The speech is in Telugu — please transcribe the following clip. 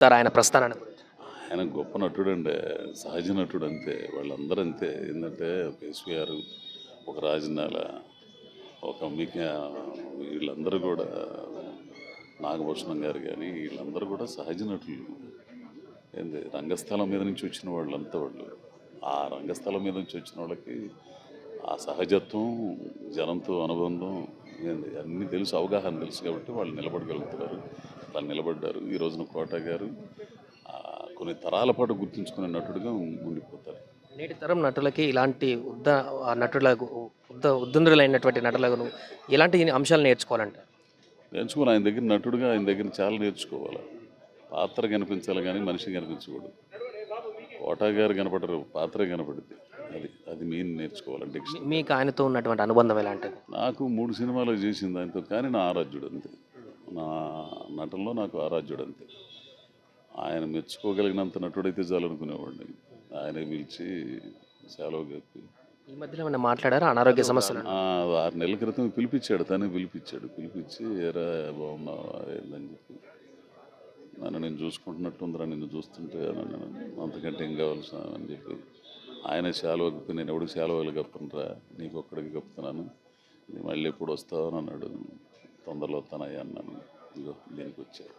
సార్ ఆయన ప్రస్థానాన్ని గురించి. ఆయన గొప్ప నటుడండి. సహజ నటుడు అంతే. వాళ్ళందరూ అంతే. ఏందంటే ఒక ఎస్‌వీఆర్, ఒక రాజనాల, ఒక వీళ్ళందరూ కూడా నాగభూషణం గారు గాని వీళ్ళందరూ కూడా సహజ నటులు. ఏంది రంగస్థలం మీద నుంచి వచ్చిన వాళ్ళంతా వాళ్ళు. ఆ రంగస్థలం మీద నుంచి వచ్చిన వాళ్ళకి ఆ సహజత్వం, జనంతో అనుబంధం ఏంది అన్నీ తెలుసు, అవగాహన తెలుసు కాబట్టి వాళ్ళు నిలబడగలుగుతున్నారు. అలా నిలబడ్డారు. ఈ రోజున కోట గారు కొన్ని తరాల పాటు గుర్తుంచుకునే నటుడుగా ఉండిపోతారు. నేటి తరం నటులకి ఇలాంటి నటులకు ఉద్దండులైనటువంటి నటులను ఎలాంటి అంశాలు నేర్చుకోవాలంటారు? నేర్చుకోవాలి. ఆయన దగ్గర నటుడుగా ఆయన దగ్గర చాలా నేర్చుకోవాలి. పాత్ర కనిపించాలి కానీ మనిషి కనిపించకూడదు. కోట గారు కనపడరు, పాత్ర కనపడుద్ది. అది అది మెయిన్ నేర్చుకోవాలి డిక్షనరీ. మీకు ఆయనతో ఉన్నటువంటి అనుబంధం ఎలాంటిది? నాకు 3 సినిమాలు చేసింది ఆయనతో, కానీ నా ఆరాధ్యుడు అంతే. నా నటనలో నాకు ఆరాధ్యుడు అంతే. ఆయన మెచ్చుకోగలిగినంత నటుడైతే చాలనుకునేవాడిని. ఆయనే పిలిచి సెలవు కప్పి ఈ మధ్యలో ఏమైనా మాట్లాడారా అనారోగ్య సమస్యలు? 6 నెలల క్రితం పిలిపించాడు. తనే పిలిపించాడు. పిలిపించి "ఏరా బాగున్నావా ఏందని" చెప్పి, నన్ను నేను చూసుకుంటున్నట్టుందిరా నిన్ను చూస్తుంటే అన్నాను. అంతకంటే ఏం కావాల్సిన అని చెప్పి ఆయన శాలువ కప్పి, నేను ఎవడికి శాలువలు కప్పనురా, నీకు ఒక్కడికి కప్పుతున్నాను, మళ్ళీ ఎప్పుడు వస్తావు అని అన్నాడు. తొందరలో వస్తానయ్యా అన్నాను. ఇదిగో దీనికి వచ్చారు.